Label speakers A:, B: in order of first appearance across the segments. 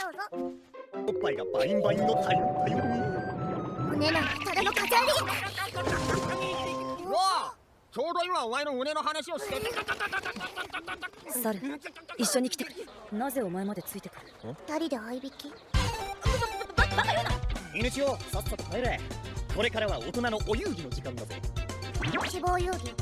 A: おっぱいがバインバインのタイムだよ
B: 胸なんてただの飾り。
C: おお、ちょうど今お前の胸の話をしてて。
D: 猿、一緒に来てくれ。なぜお前までついてくる？
B: 二人で相引き。
D: バカ言うな。
A: 犬千代、さっさと帰れ。これからは大人のお遊戯の時間だぜ。
B: 希望遊戯。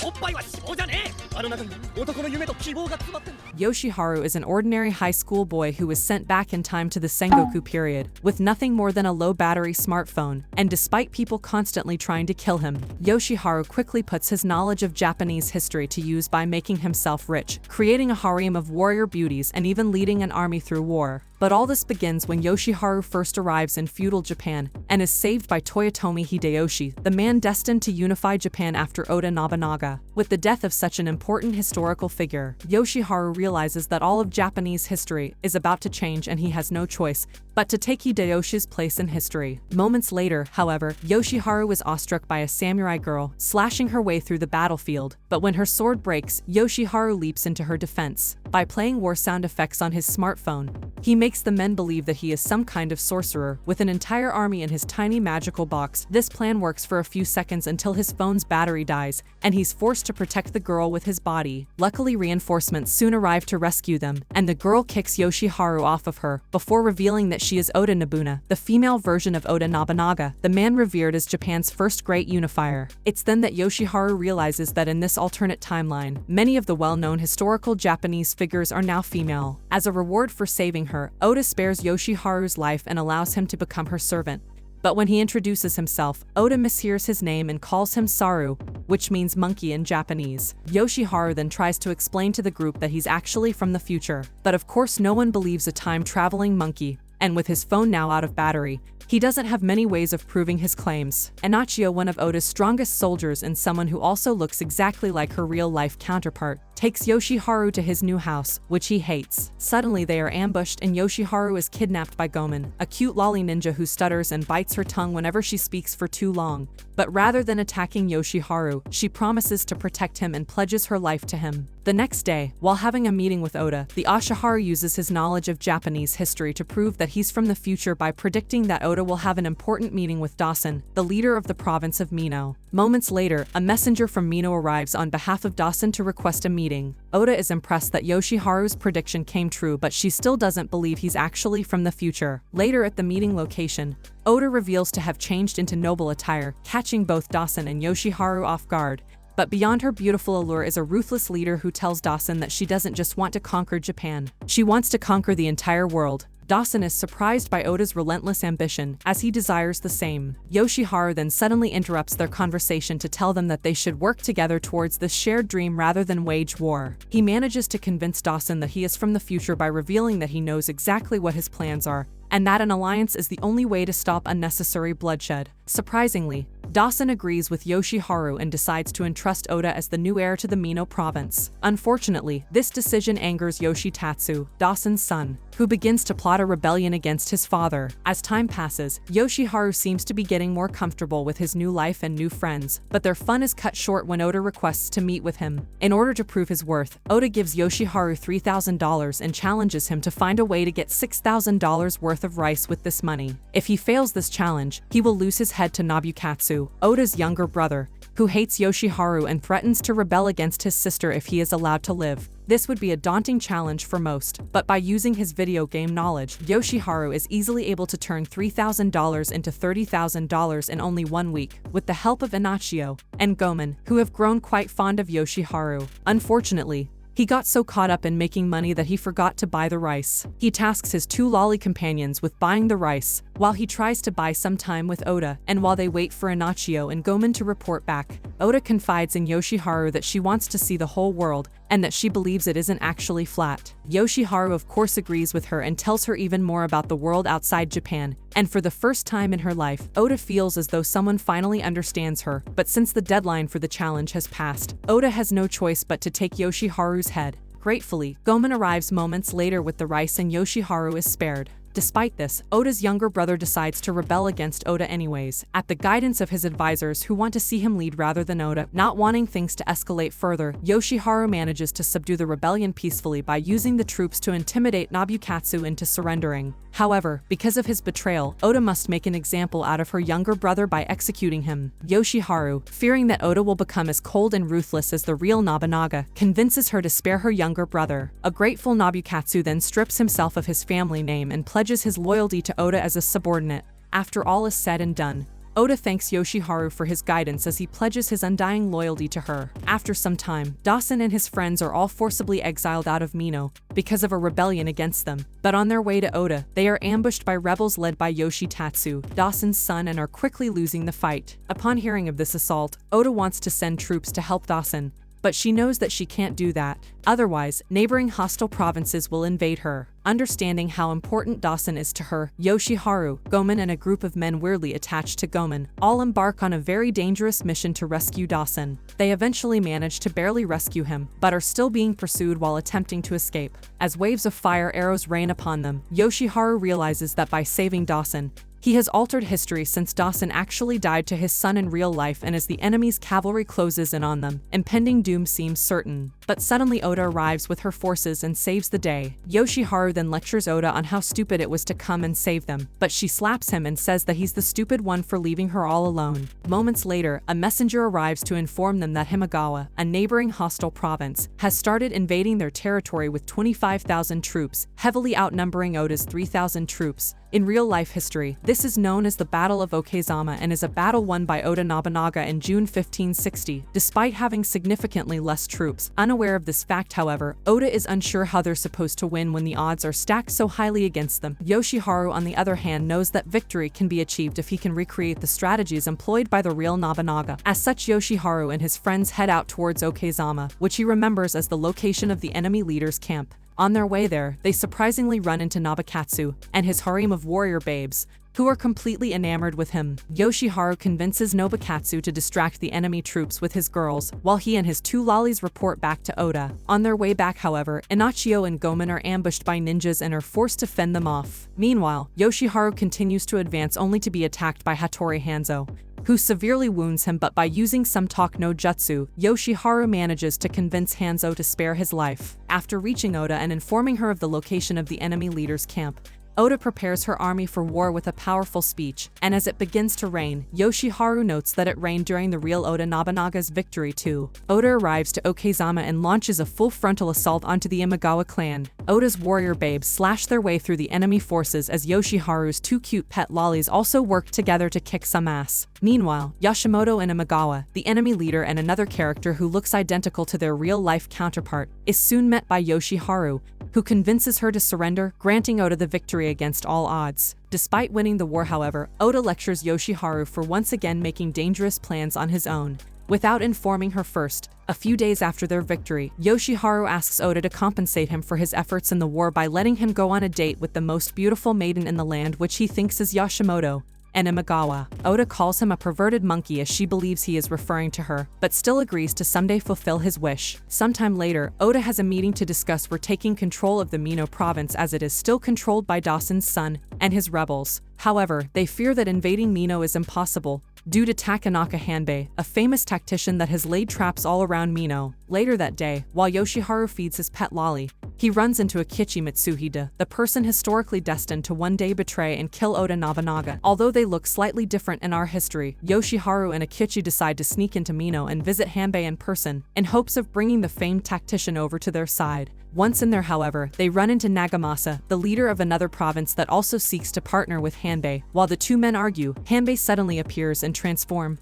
A: おっぱいは希望じゃねえ。あの中に男の夢と希望が詰まってんだ。
E: Yoshiharu is an ordinary high school boy who was sent back in time to the Sengoku period, with nothing more than a low-battery smartphone, and despite people constantly trying to kill him, Yoshiharu quickly puts his knowledge of Japanese history to use by making himself rich, creating a harem of warrior beauties and even leading an army through war. But all this begins when Yoshiharu first arrives in feudal Japan and is saved by Toyotomi Hideyoshi, the man destined to unify Japan after Oda Nobunaga. With the death of such an important historical figure, Yoshiharu realizes that all of Japanese history is about to change and he has no choice but to take Hideyoshi's place in history. Moments later, however, Yoshiharu is awestruck by a samurai girl slashing her way through the battlefield, but when her sword breaks, Yoshiharu leaps into her defense. By playing war sound effects on his smartphone, he makes the men believe that he is some kind of sorcerer with an entire army in his tiny magical box. This plan works for a few seconds until his phone's battery dies, and he's forced to protect the girl with his body. Luckily, reinforcements soon arrive to rescue them, and the girl kicks Yoshiharu off of her, before revealing that she is Oda Nobuna, the female version of Oda Nobunaga, the man revered as Japan's first great unifier. It's then that Yoshiharu realizes that in this alternate timeline, many of the well-known historical Japanese figures are now female. As a reward for saving her, Oda spares Yoshiharu's life and allows him to become her servant. But when he introduces himself, Oda mishears his name and calls him Saru, which means monkey in Japanese. Yoshiharu then tries to explain to the group that he's actually from the future. But of course no one believes a time-traveling monkey, and with his phone now out of battery, he doesn't have many ways of proving his claims. Inachio, one of Oda's strongest soldiers and someone who also looks exactly like her real-life counterpart, takes Yoshiharu to his new house, which he hates. Suddenly they are ambushed and Yoshiharu is kidnapped by Gomen, a cute lolly ninja who stutters and bites her tongue whenever she speaks for too long. But rather than attacking Yoshiharu, she promises to protect him and pledges her life to him. The next day, while having a meeting with Oda, the Ashiharu uses his knowledge of Japanese history to prove that he's from the future by predicting that Oda will have an important meeting with Dasen, the leader of the province of Mino. Moments later, a messenger from Mino arrives on behalf of Dasen to request a meeting. Oda is impressed that Yoshiharu's prediction came true, but she still doesn't believe he's actually from the future. Later at the meeting location, Oda reveals to have changed into noble attire, catching both Dasen and Yoshiharu off guard. But beyond her beautiful allure is a ruthless leader who tells Dasen that she doesn't just want to conquer Japan. She wants to conquer the entire world. Dasen is surprised by Oda's relentless ambition, as he desires the same. Yoshiharu then suddenly interrupts their conversation to tell them that they should work together towards this shared dream rather than wage war. He manages to convince Dasen that he is from the future by revealing that he knows exactly what his plans are, and that an alliance is the only way to stop unnecessary bloodshed. Surprisingly, Dasen agrees with Yoshiharu and decides to entrust Oda as the new heir to the Mino province. Unfortunately, this decision angers Yoshitatsu, Dasen's son, who begins to plot a rebellion against his father. As time passes, Yoshiharu seems to be getting more comfortable with his new life and new friends, but their fun is cut short when Oda requests to meet with him. In order to prove his worth, Oda gives Yoshiharu $3,000 and challenges him to find a way to get $6,000 worth of rice with this money. If he fails this challenge, he will lose his head to Nobukatsu, Oda's younger brother, who hates Yoshiharu and threatens to rebel against his sister if he is allowed to live. This would be a daunting challenge for most, but by using his video game knowledge, Yoshiharu is easily able to turn $3,000 into $30,000 in only 1 week, with the help of Inachio and Gomen, who have grown quite fond of Yoshiharu. Unfortunately, he got so caught up in making money that he forgot to buy the rice. He tasks his two lolly companions with buying the rice, while he tries to buy some time with Oda, and while they wait for Inachio and Gomen to report back, Oda confides in Yoshiharu that she wants to see the whole world, and that she believes it isn't actually flat. Yoshiharu of course agrees with her and tells her even more about the world outside Japan, and for the first time in her life, Oda feels as though someone finally understands her, but since the deadline for the challenge has passed, Oda has no choice but to take Yoshiharu's head. Gratefully, Gomen arrives moments later with the rice and Yoshiharu is spared. Despite this, Oda's younger brother decides to rebel against Oda anyways, at the guidance of his advisors who want to see him lead rather than Oda. Not wanting things to escalate further, Yoshiharu manages to subdue the rebellion peacefully by using the troops to intimidate Nobukatsu into surrendering. However, because of his betrayal, Oda must make an example out of her younger brother by executing him. Yoshiharu, fearing that Oda will become as cold and ruthless as the real Nobunaga, convinces her to spare her younger brother. A grateful Nobukatsu then strips himself of his family name and pledges his loyalty to Oda as a subordinate. After all is said and done, Oda thanks Yoshiharu for his guidance as he pledges his undying loyalty to her. After some time, Dawson and his friends are all forcibly exiled out of Mino because of a rebellion against them. But on their way to Oda, they are ambushed by rebels led by Yoshitatsu, Dawson's son, and are quickly losing the fight. Upon hearing of this assault, Oda wants to send troops to help Dawson, but she knows that she can't do that. Otherwise, neighboring hostile provinces will invade her. Understanding how important Dawson is to her, Yoshiharu, Gomen, and a group of men weirdly attached to Gomen all embark on a very dangerous mission to rescue Dawson. They eventually manage to barely rescue him, but are still being pursued while attempting to escape. As waves of fire arrows rain upon them, Yoshiharu realizes that by saving Dawson, he has altered history since Dawson actually died to his son in real life, and as the enemy's cavalry closes in on them, impending doom seems certain. But suddenly Oda arrives with her forces and saves the day. Yoshiharu then lectures Oda on how stupid it was to come and save them, but she slaps him and says that he's the stupid one for leaving her all alone. Moments later, a messenger arrives to inform them that Himagawa, a neighboring hostile province, has started invading their territory with 25,000 troops, heavily outnumbering Oda's 3,000 troops. In real-life history, this is known as the Battle of Okezama and is a battle won by Oda Nobunaga in June 1560, despite having significantly less troops. Unaware of this fact, however, Oda is unsure how they're supposed to win when the odds are stacked so highly against them. Yoshiharu, on the other hand, knows that victory can be achieved if he can recreate the strategies employed by the real Nobunaga. As such, Yoshiharu and his friends head out towards Okezama, which he remembers as the location of the enemy leader's camp. On their way there, they surprisingly run into Nobukatsu and his harem of warrior babes, who are completely enamored with him. Yoshiharu convinces Nobukatsu to distract the enemy troops with his girls, while he and his two lollies report back to Oda. On their way back, however, Inachio and Gomen are ambushed by ninjas and are forced to fend them off. Meanwhile, Yoshiharu continues to advance only to be attacked by Hattori Hanzo, who severely wounds him, but by using some talk no jutsu, Yoshiharu manages to convince Hanzo to spare his life. After reaching Oda and informing her of the location of the enemy leader's camp, Oda prepares her army for war with a powerful speech, and as it begins to rain, Yoshiharu notes that it rained during the real Oda Nobunaga's victory too. Oda arrives to Okezama and launches a full frontal assault onto the Imagawa clan. Oda's warrior babes slash their way through the enemy forces as Yoshiharu's two cute pet lollies also work together to kick some ass. Meanwhile, Yashimoto and Imagawa, the enemy leader and another character who looks identical to their real-life counterpart, is soon met by Yoshiharu, who convinces her to surrender, granting Oda the victory against all odds. Despite winning the war, however, Oda lectures Yoshiharu for once again making dangerous plans on his own, without informing her first. A few days after their victory, Yoshiharu asks Oda to compensate him for his efforts in the war by letting him go on a date with the most beautiful maiden in the land, which he thinks is Yashimoto and Imagawa. Oda calls him a perverted monkey as she believes he is referring to her, but still agrees to someday fulfill his wish. Sometime later, Oda has a meeting to discuss taking control of the Mino province, as it is still controlled by Dawson's son and his rebels. However, they fear that invading Mino is impossible, due to Takanaka Hanbei, a famous tactician that has laid traps all around Mino. Later that day, while Yoshiharu feeds his pet lolly, he runs into Akechi Mitsuhide, the person historically destined to one day betray and kill Oda Nobunaga. Although they look slightly different in our history, Yoshiharu and Akechi decide to sneak into Mino and visit Hanbei in person, in hopes of bringing the famed tactician over to their side. Once in there, however, they run into Nagamasa, the leader of another province that also seeks to partner with Hanbei. While the two men argue, Hanbei suddenly appears and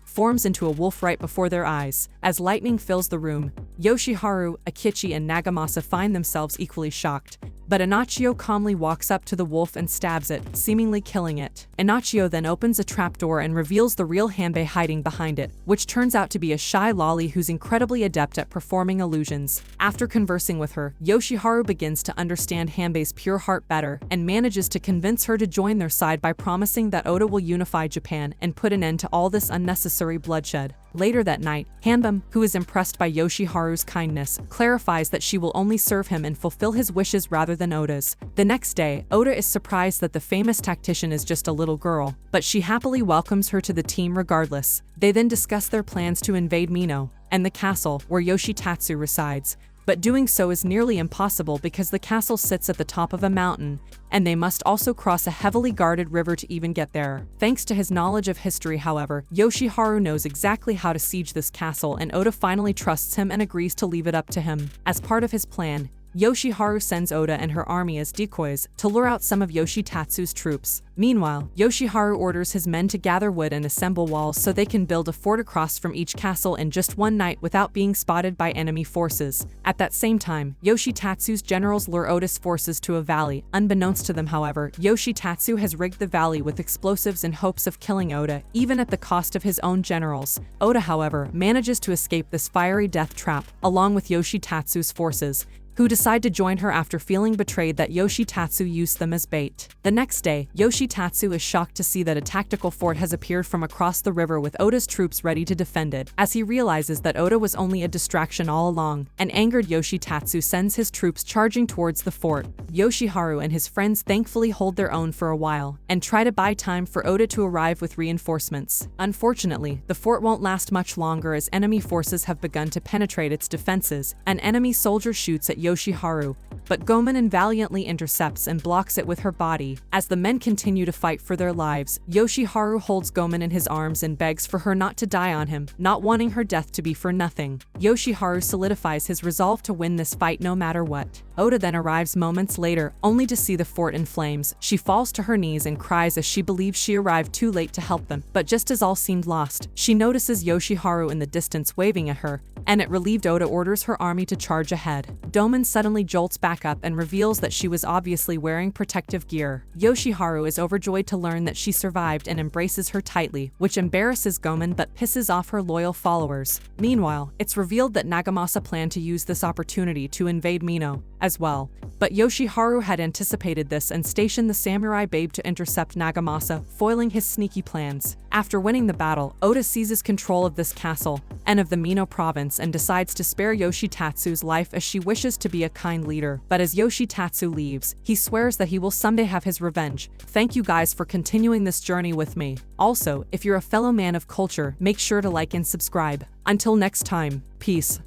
E: forms into a wolf right before their eyes. As lightning fills the room, Yoshiharu, Akechi, and Nagamasa find themselves equally shocked. But Inachio calmly walks up to the wolf and stabs it, seemingly killing it. Inachio then opens a trapdoor and reveals the real Hanbei hiding behind it, which turns out to be a shy lolly who's incredibly adept at performing illusions. After conversing with her, Yoshiharu begins to understand Hanbei's pure heart better, and manages to convince her to join their side by promising that Oda will unify Japan and put an end to all this unnecessary bloodshed. Later that night, Hanbam, who is impressed by Yoshiharu's kindness, clarifies that she will only serve him and fulfill his wishes rather than Oda's. The next day, Oda is surprised that the famous tactician is just a little girl, but she happily welcomes her to the team regardless. They then discuss their plans to invade Mino and the castle where Yoshitatsu resides. But doing so is nearly impossible because the castle sits at the top of a mountain, and they must also cross a heavily guarded river to even get there. Thanks to his knowledge of history, however, Yoshiharu knows exactly how to siege this castle, and Oda finally trusts him and agrees to leave it up to him. As part of his plan, Yoshiharu sends Oda and her army as decoys to lure out some of Yoshitatsu's troops. Meanwhile, Yoshiharu orders his men to gather wood and assemble walls so they can build a fort across from each castle in just one night without being spotted by enemy forces. At that same time, Yoshitatsu's generals lure Oda's forces to a valley. Unbeknownst to them, however, Yoshitatsu has rigged the valley with explosives in hopes of killing Oda, even at the cost of his own generals. Oda, however, manages to escape this fiery death trap, along with Yoshitatsu's forces, who decide to join her after feeling betrayed that Yoshitatsu used them as bait. The next day, Yoshitatsu is shocked to see that a tactical fort has appeared from across the river with Oda's troops ready to defend it. As he realizes that Oda was only a distraction all along, an angered Yoshitatsu sends his troops charging towards the fort. Yoshiharu and his friends thankfully hold their own for a while, and try to buy time for Oda to arrive with reinforcements. Unfortunately, the fort won't last much longer as enemy forces have begun to penetrate its defenses. An enemy soldier shoots at Yoshiharu, but Gomen valiantly intercepts and blocks it with her body. As the men continue to fight for their lives, Yoshiharu holds Gomen in his arms and begs for her not to die on him, not wanting her death to be for nothing. Yoshiharu solidifies his resolve to win this fight no matter what. Oda then arrives moments later, only to see the fort in flames. She falls to her knees and cries as she believes she arrived too late to help them. But just as all seemed lost, she notices Yoshiharu in the distance waving at her, and it relieved Oda orders her army to charge ahead. Doman suddenly jolts back up and reveals that she was obviously wearing protective gear. Yoshiharu is overjoyed to learn that she survived and embraces her tightly, which embarrasses Gomen but pisses off her loyal followers. Meanwhile, it's revealed that Nagamasa planned to use this opportunity to invade Mino as well. But Yoshiharu had anticipated this and stationed the samurai babe to intercept Nagamasa, foiling his sneaky plans. After winning the battle, Oda seizes control of this castle and of the Mino province and decides to spare Yoshitatsu's life as she wishes to be a kind leader. But as Yoshitatsu leaves, he swears that he will someday have his revenge. Thank you guys for continuing this journey with me. Also, if you're a fellow man of culture, make sure to like and subscribe. Until next time, peace.